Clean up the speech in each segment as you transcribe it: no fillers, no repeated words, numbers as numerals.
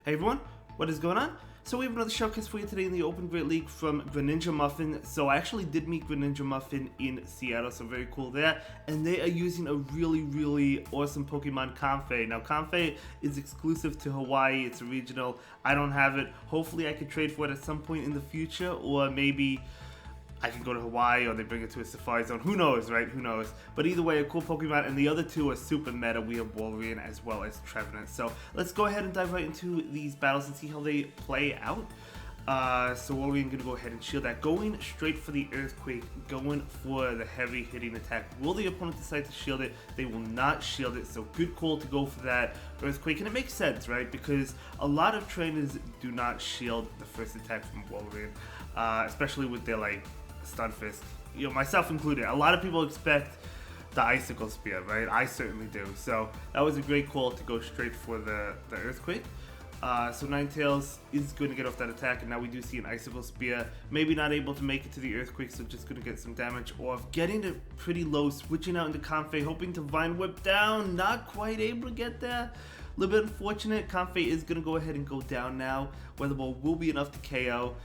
Hey everyone, what is going on? So we have another showcase for you today in the Open Great League from Greninja Muffin. So I actually did meet Greninja Muffin in Seattle, so very cool there. And they are using a really awesome Pokemon, Comfey. Now Comfey is exclusive to Hawaii, it's a regional. I don't have it. Hopefully I could trade for it at some point in the future, or maybe I can go to Hawaii or they bring it to a Safari Zone. Who knows, right? Who knows? But either way, a cool Pokemon. And the other two are super meta. We have Wolverine as well as Trevenant. So let's go ahead and dive right into these battles and see how they play out. So Wolverine going to go ahead and shield that. Going straight for the Earthquake. Going for the heavy hitting attack. Will the opponent decide to shield it? They will not shield it. So good call to go for that Earthquake. And it makes sense, right? Because a lot of trainers do not shield the first attack from Wolverine. Especially with their Stun Fist, myself included. A lot of people expect the Icicle Spear, right? I certainly do. So that was a great call to go straight for the Earthquake. So Ninetales is going to get off that attack, and now we do see an Icicle Spear. Maybe not able to make it to the Earthquake, so just going to get some damage off. Getting it pretty low, switching out into Comfey, hoping to Vine Whip down. Not quite able to get there. A little bit unfortunate. Comfey is going to go ahead and go down now. Weather Ball will be enough to KO.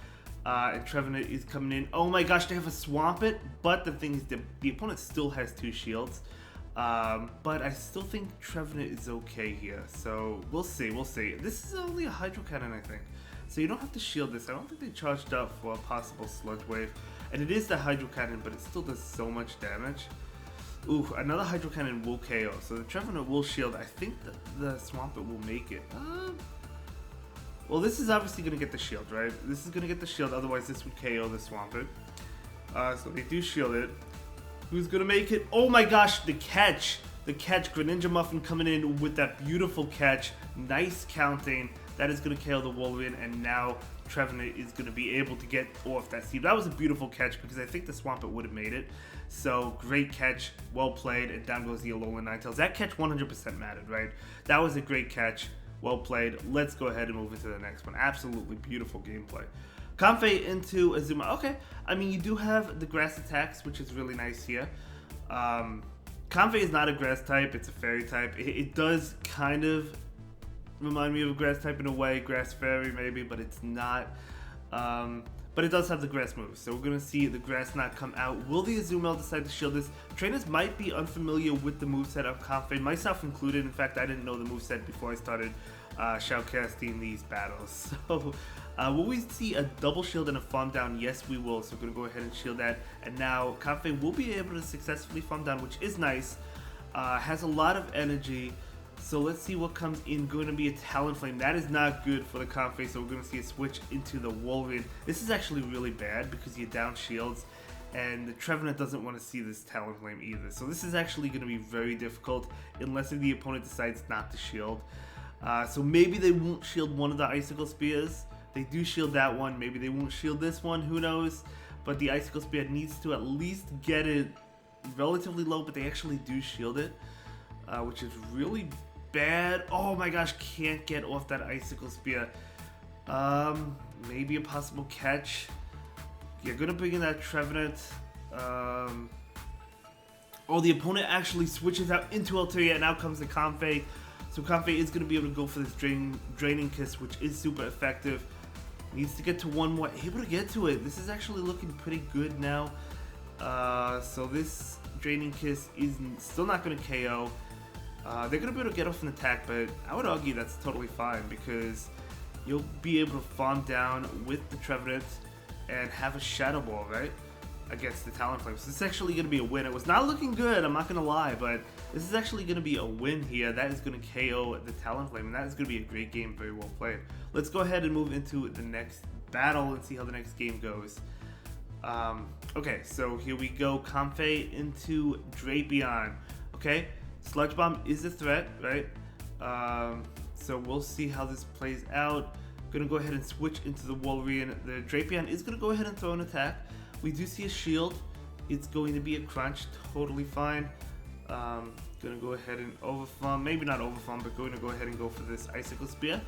And Trevenant is coming in. Oh my gosh, they have a Swampert, but the thing is the opponent still has two shields. But I still think Trevenant is okay here. So we'll see. This is only a Hydro Cannon, I think. So you don't have to shield this. I don't think they charged up for a possible Sludge Wave. And it is the Hydro Cannon, but it still does so much damage. Ooh, another Hydro Cannon will KO. So the Trevenant will shield. I think the Swampert will make it. Well, this is obviously going to get the shield, right? This is going to get the shield, otherwise this would KO the Swampert. So they do shield it. Who's going to make it? Oh my gosh, the catch! The catch, Greninja Muffin coming in with that beautiful catch. Nice counting. That is going to KO the Wolverine, and now Trevenant is going to be able to get off that seed. That was a beautiful catch because I think the Swampert would have made it. So, great catch, well played, and down goes the Alolan Ninetales. That catch 100% mattered, right? That was a great catch. Well played. Let's go ahead and move into the next one. Absolutely beautiful gameplay. Comfey into Azuma. Okay, I mean, you do have the grass attacks, which is really nice here. Comfey is not a grass type, it's a fairy type. It does kind of remind me of a grass type in a way, grass fairy maybe, but it's not. But it does have the grass moves, so we're going to see the grass not come out. Will the Azumarill decide to shield this? Trainers might be unfamiliar with the moveset of Comfey, myself included. In fact, I didn't know the moveset before I started shoutcasting these battles. So, will we see a double shield and a farm down? Yes, we will. So we're going to go ahead and shield that. And now Comfey will be able to successfully farm down, which is nice. Has a lot of energy. So let's see what comes in. Going to be a Talonflame. That is not good for the Comfey, so we're going to see a switch into the Wolverine. This is actually really bad because you're down shields, and the Trevenant doesn't want to see this Talonflame either. So this is actually going to be very difficult unless the opponent decides not to shield. So maybe they won't shield one of the Icicle Spears. They do shield that one. Maybe they won't shield this one. Who knows? But the Icicle Spear needs to at least get it relatively low, but they actually do shield it, which is really bad. Oh my gosh, can't get off that Icicle Spear. Maybe a possible catch. You're gonna bring in that Trevenant. Oh, the opponent actually switches out into Altaria, and now comes the Comfey. So Comfey is gonna be able to go for this Draining Kiss, which is super effective. Needs to get to one more. Able to get to it. This is actually looking pretty good now. So this Draining Kiss is still not gonna KO. They're going to be able to get off an attack, but I would argue that's totally fine because you'll be able to farm down with the Trevenant and have a Shadow Ball, right, against the Talonflame. So this is actually going to be a win. It was not looking good, I'm not going to lie, but this is actually going to be a win here. That is going to KO the Talonflame, and that is going to be a great game, very well played. Let's go ahead and move into the next battle and see how the next game goes. Okay, so here we go. Comfey into Drapion. Okay. Sludge Bomb is a threat, right? So we'll see how this plays out. Gonna go ahead and switch into the Wolverine. The Drapion is gonna go ahead and throw an attack. We do see a shield. It's going to be a crunch, totally fine. Gonna go ahead and overfarm, maybe not overfarm, but going to go ahead and go for this Icicle Spear.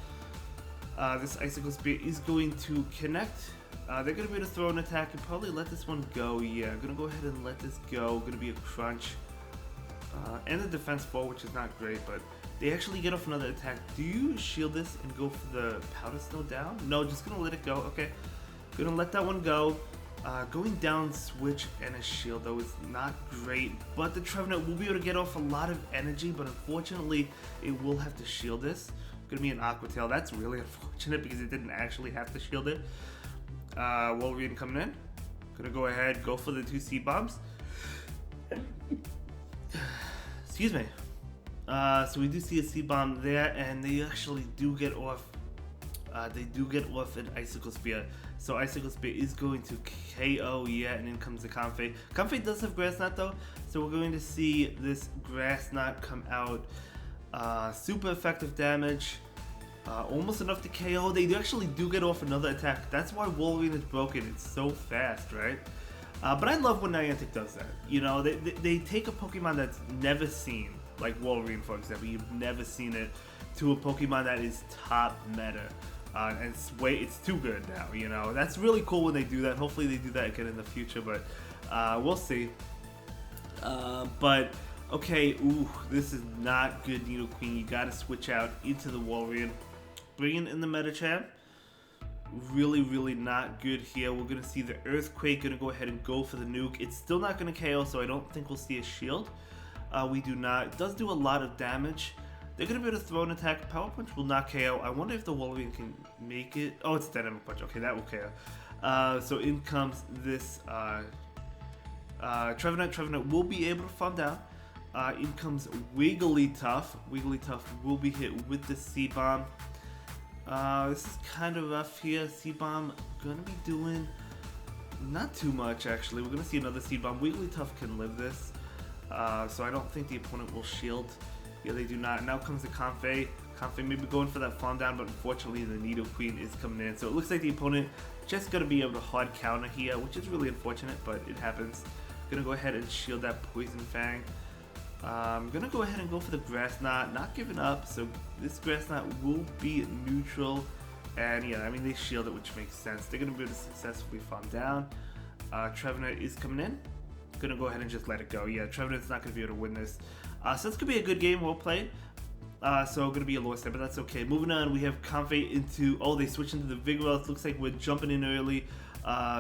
This Icicle Spear is going to connect. They're gonna be able to throw an attack and probably let this one go. Yeah, I'm gonna go ahead and let this go. Gonna be a crunch. And the defense 4, which is not great, but They actually get off another attack. Do you shield this and go for the Powder Snow down? No, just gonna let it go. Okay, gonna let that one go. Going down switch and a shield though is not great, but the Trevenant will be able to get off a lot of energy, but unfortunately it will have to shield this. Gonna be an Aqua Tail. That's really unfortunate because it didn't actually have to shield it. Wolverine coming in. Gonna go ahead, go for the 2 Seed Bombs. Excuse me. So we do see a Seed Bomb there, and they actually do get off. They do get off an Icicle Spear. So Icicle Spear is going to KO, yeah, and in comes the Comfey. Comfey does have Grass Knot though, so we're going to see this Grass Knot come out. Super effective damage. Almost enough to KO. They actually do get off another attack. That's why Wolverine is broken. It's so fast, right? But I love when Niantic does that. You know, they take a Pokemon that's never seen, like Wolverine, for example. You've never seen it, to a Pokemon that is top meta. And it's too good now, you know. That's really cool when they do that. Hopefully they do that again in the future, but we'll see. But, okay, ooh, this is not good, Nidoqueen. You gotta switch out into the Wolverine. Bringing in the Medicham. Really, really not good here. We're gonna see the Earthquake, gonna go ahead and go for the nuke. It's still not gonna KO, so I don't think we'll see a shield. We do not. It does do a lot of damage. They're going to be able to throw an attack. Power Punch will not KO. I wonder if the Wolverine can make it. Oh, it's Dynamic Punch. Okay, that will KO. So in comes this Trevenant. Trevenant will be able to farm down. In comes Wigglytuff. Wigglytuff will be hit with the Seed Bomb. This is kind of rough here. Seed Bomb going to be doing not too much, actually. We're going to see another Seed Bomb. Wigglytuff can live this. So I don't think the opponent will shield. Yeah, they do not. Now comes the Comfey. Comfey may be going for that farm down, but unfortunately the Nidoqueen is coming in. So it looks like the opponent just going to be able to hard counter here, which is really unfortunate, but it happens. Going to go ahead and shield that Poison Fang. I'm going to go ahead and go for the Grass Knot. Not giving up, so this Grass Knot will be neutral. And yeah, I mean, they shield it, which makes sense. They're going to be able to successfully farm down. Trevenant is coming in. Going to go ahead and just let it go. Yeah, Trevenant's not going to be able to win this. So it's going to be a good game, well played. So going to be a loss there, but that's okay. Moving on, we have Comfey into, oh, they switch into the Vigoroth. Looks like we're jumping in early,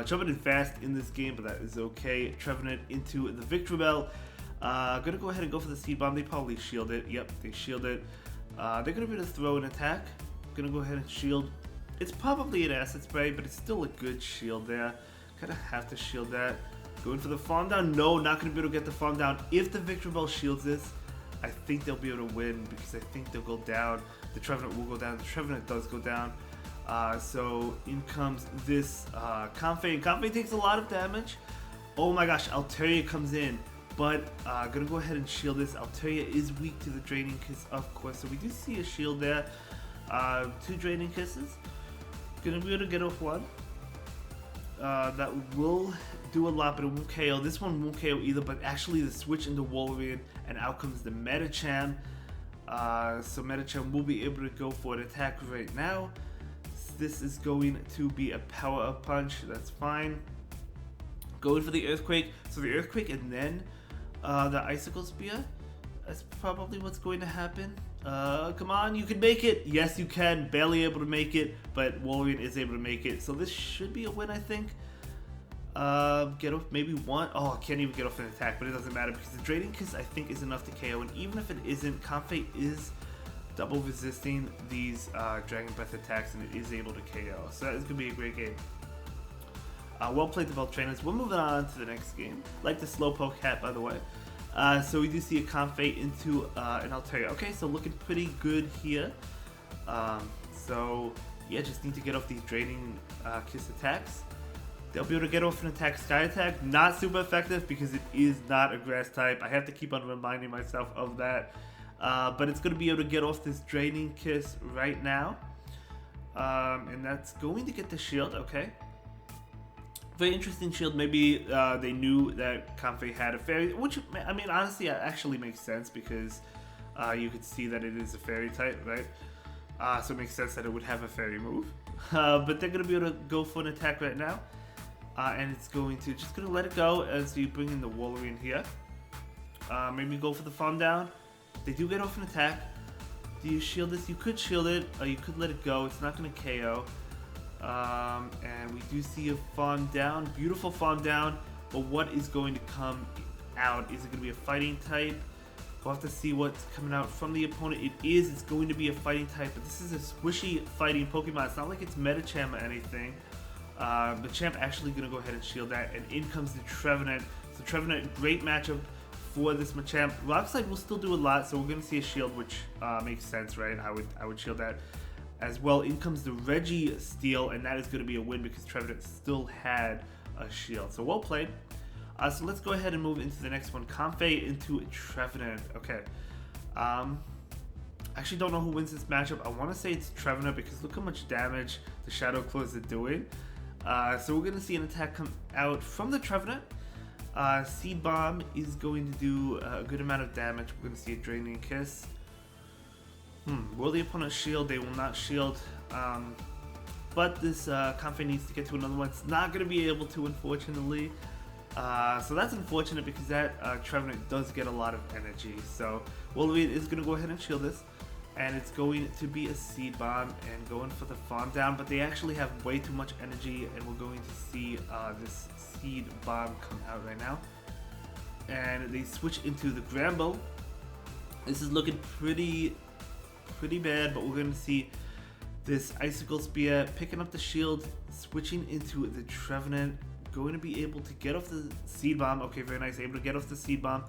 jumping in fast in this game, but that is okay. Trevenant into the Victreebel. Going to go ahead and go for the Seed Bomb. They probably shield it. Yep, they shield it. They're going to be able to throw an attack. Going to go ahead and shield. It's probably an Acid Spray, but it's still a good shield there. Kind of have to shield that. Going for the farm down. No, not going to be able to get the farm down. If the Victreebel shields this, I think they'll be able to win because I think they'll go down. The Trevenant will go down. The Trevenant does go down. So in comes this Comfey. And Comfey takes a lot of damage. Oh my gosh, Altaria comes in. But gonna go ahead and shield this. Altaria is weak to the Draining Kiss, of course. So we do see a shield there. 2 Draining Kisses. Gonna be able to get off one. That will do a lot, but it won't KO. This one won't KO either, but actually the switch into Wolverine, and out comes the Medicham. So Medicham will be able to go for an attack right now. This is going to be a power-up punch. That's fine. Going for the Earthquake. So the Earthquake and then the Icicle Spear. That's probably what's going to happen. Come on, you can make it. Yes, you can. Barely able to make it, but Wolverine is able to make it. So this should be a win, I think. Get off maybe one. Oh, I can't even get off an attack, but it doesn't matter because the Draining Kiss, I think, is enough to KO. And even if it isn't, Comfey is double resisting these Dragon Breath attacks, and it is able to KO. So that is going to be a great game. Well played to both trainers. We're moving on to the next game. Like the Slowpoke hat, by the way. So we do see a Comfey into an Altaria. Okay, so looking pretty good here. So yeah, just need to get off these Draining Kiss attacks. They'll be able to get off an attack, Sky Attack. Not super effective because it is not a Grass type. I have to keep on reminding myself of that. But it's going to be able to get off this Draining Kiss right now. And that's going to get the shield, okay. Very interesting shield. Maybe they knew that Comfey had a fairy, which, I mean, honestly, actually makes sense because you could see that it is a fairy type, right? So it makes sense that it would have a fairy move. But they're going to be able to go for an attack right now. And it's just going to let it go as you bring in the Wolverine here. Maybe go for the farm down. They do get off an attack. Do you shield this? You could shield it, or you could let it go. It's not going to KO. And we do see a farm down. Beautiful farm down. But what is going to come out? Is it going to be a fighting type? We'll have to see what's coming out from the opponent. It's going to be a fighting type, but this is a squishy fighting Pokemon. It's not like it's Medicham or anything. But Champ actually going to go ahead and shield that, and in comes the Trevenant. So Trevenant, great matchup for this Machamp. Rock Slide will still do a lot, so we're going to see a shield, which makes sense, right? I would shield that as well. In comes the Registeel, and that is going to be a win because Trevenant still had a shield. So well played. So let's go ahead and move into the next one. Comfey into Trevenant. Okay. Actually don't know who wins this matchup. I want to say it's Trevenant because look how much damage the Shadow Claws are doing. So we're going to see an attack come out from the Trevenant. Seed Bomb is going to do a good amount of damage. We're going to see a Draining Kiss. Will the opponent shield? They will not shield. But this Comfey needs to get to another one. It's not going to be able to, unfortunately. So that's unfortunate because that Trevenant does get a lot of energy. So Wolverine is going to go ahead and shield this. And it's going to be a Seed Bomb and going for the farm down. But they actually have way too much energy, and we're going to see this Seed Bomb come out right now. And they switch into the Granbull. This is looking pretty bad, but we're going to see this Icicle Spear picking up the shield, switching into the Trevenant. Going to be able to get off the Seed Bomb. Okay, very nice. Able to get off the Seed Bomb.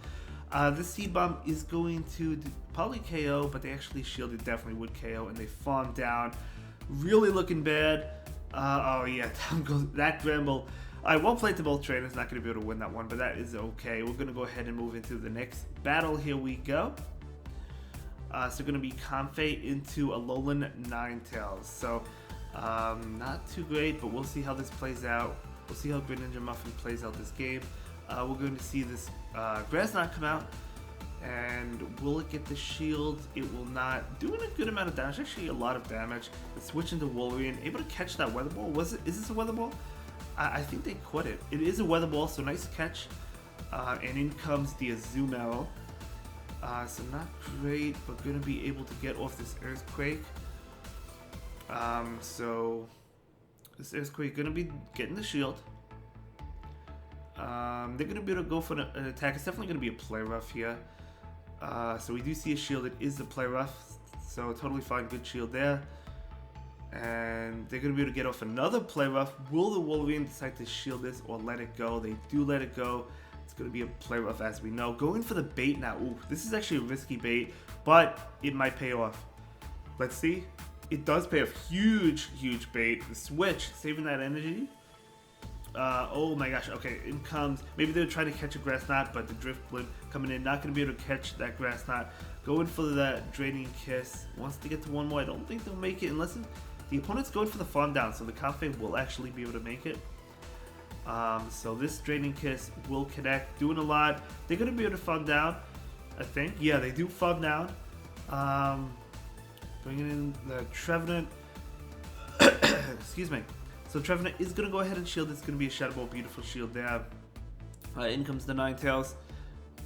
This Seed Bomb is going to probably KO, but they actually shielded. Definitely would KO, and they farm down. Really looking bad. Oh yeah, down goes that Granbull. I won't play to both trainers. Not going to be able to win that one, but that is okay. We're going to go ahead and move into the next battle. Here we go. So going to be Comfey into Alolan Ninetales. So not too great, but we'll see how this plays out. We'll see how Greninja Muffin plays out this game. We're going to see this Grass Knot come out. And will it get the shield? It will not. Doing a good amount of damage. Actually, a lot of damage. It's switching to Wolverine. Able to catch that Weather Ball. Is this a Weather Ball? I think they caught it. It is a Weather Ball, so nice catch. And in comes the Azumarill. So not great, but going to be able to get off this Earthquake. So this Earthquake going to be getting the shield. They're going to be able to go for an attack. It's definitely going to be a Play Rough here. So we do see a shield. It is the Play Rough. So totally fine. Good shield there. And they're going to be able to get off another Play Rough. Will the Wolverine decide to shield this or let it go? They do let it go. It's going to be a Play Rough as we know. Going for the bait now. Ooh, this is actually a risky bait, but it might pay off. Let's see. It does pay off. Huge bait. The switch, saving that energy. Oh my gosh. Okay, in comes. Maybe they're trying to catch a Grass Knot, but the Drift Blimp coming in. Not going to be able to catch that Grass Knot. Going for that Draining Kiss. Wants to get to one more. I don't think they'll make it unless the opponent's going for the farm down, so the Comfey will actually be able to make it. So this Draining Kiss will connect, doing a lot. They're going to be able to farm down, I think. Yeah, they do farm down. Bringing in the Trevenant. Excuse me. So Trevenant is going to go ahead and shield. It's going to be a Shadow Ball, beautiful shield there. In comes the Ninetales.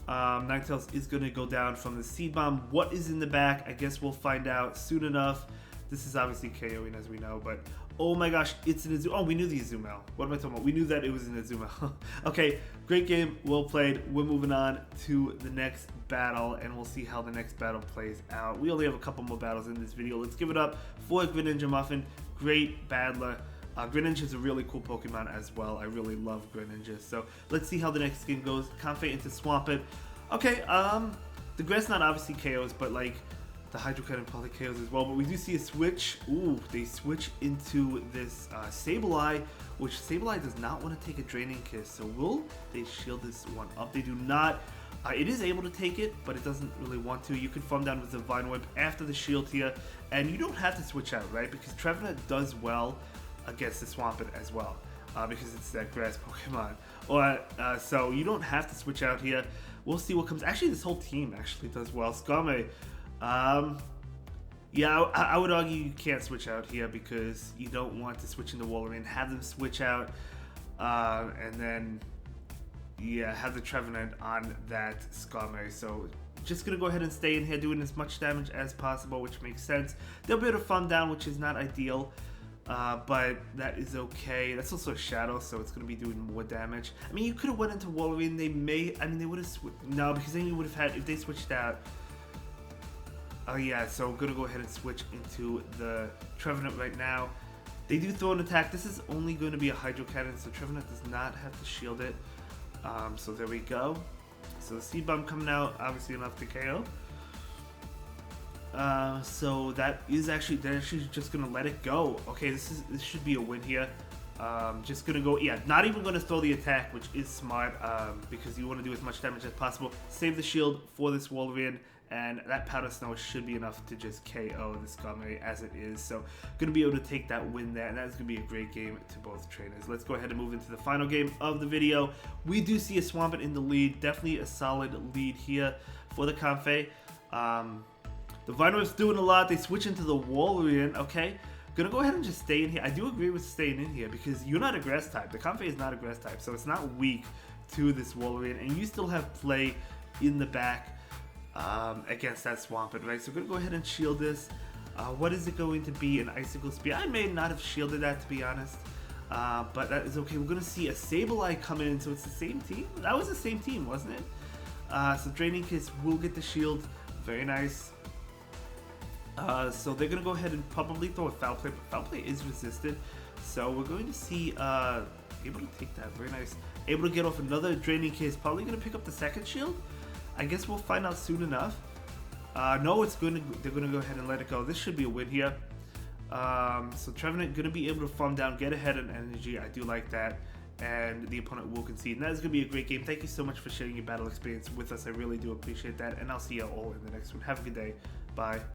Ninetales is going to go down from the Seed Bomb. What is in the back? I guess we'll find out soon enough. This is obviously KOing as we know, but oh my gosh, it's an Azumarill. Oh, we knew the Azumarill. What am I talking about? We knew that it was an Azumarill. Okay, great game, well played. We're moving on to the next battle, and we'll see how the next battle plays out. We only have a couple more battles in this video. Let's give it up for Greninja Muffin. Great battler. Greninja is a really cool Pokemon as well. I really love Greninja. So let's see how the next game goes. Comfey into Swampert. Okay, the Grass Knot obviously KOs, but like the Hydro Cannon probably KOs as well. But we do see a switch. Ooh, they switch into this Stableye, which Stableye does not want to take a Draining Kiss. So will they shield this one up? They do not. It is able to take it, but it doesn't really want to. You can farm down with the Vine Whip after the shield here, and you don't have to switch out, right? Because Trevenant does well against the Swampert as well, because it's that grass Pokemon. So you don't have to switch out here. We'll see what comes. Actually, this whole team actually does well. Skarmory, yeah, I would argue you can't switch out here because you don't want to switch into Wolverine. Have them switch out, and then yeah, have the Trevenant on that Skarmory. So just going to go ahead and stay in here doing as much damage as possible, which makes sense. They'll be able to farm down, which is not ideal. But that is okay. That's also a shadow, so it's going to be doing more damage. I mean, you could have went into Wolverine. They would have no, because then you would have had, if they switched out. Oh yeah, so we're going to go ahead and switch into the Trevenant right now. They do throw an attack. This is only going to be a Hydro Cannon, so Trevenant does not have to shield it. So there we go. So the Seed Bomb coming out, obviously enough to KO. So they're actually just gonna let it go. Okay, this should be a win here. Just gonna go, yeah, not even gonna throw the attack, which is smart, because you want to do as much damage as possible. Save the shield for this Wolverine, and that Powder Snow should be enough to just KO this Comfey as it is. So gonna be able to take that win there, and that's gonna be a great game to both trainers. Let's go ahead and move into the final game of the video. We do see a Swampert in the lead, definitely a solid lead here for the Comfey. The Vinomoth's doing a lot. They switch into the Wolverine, okay? Gonna go ahead and just stay in here. I do agree with staying in here because you're not a grass type. The Comfey is not a grass type, so it's not weak to this Wolverine, and you still have play in the back against that Swampert, right? So we're gonna go ahead and shield this. What is it going to be? An Icicle Spear? I may not have shielded that, to be honest, but that is okay. We're gonna see a Stableye come in, so it's the same team? That was the same team, wasn't it? So Draining Kiss will get the shield. Very nice. So they're going to go ahead and probably throw a Foul Play, but Foul Play is resisted. So we're going to see, able to take that, very nice. Able to get off another Draining Kiss, probably going to pick up the second shield. I guess we'll find out soon enough. No, they're going to go ahead and let it go. This should be a win here. So Trevenant going to be able to farm down, get ahead in energy. I do like that. And the opponent will concede. And that is going to be a great game. Thank you so much for sharing your battle experience with us. I really do appreciate that. And I'll see you all in the next one. Have a good day. Bye.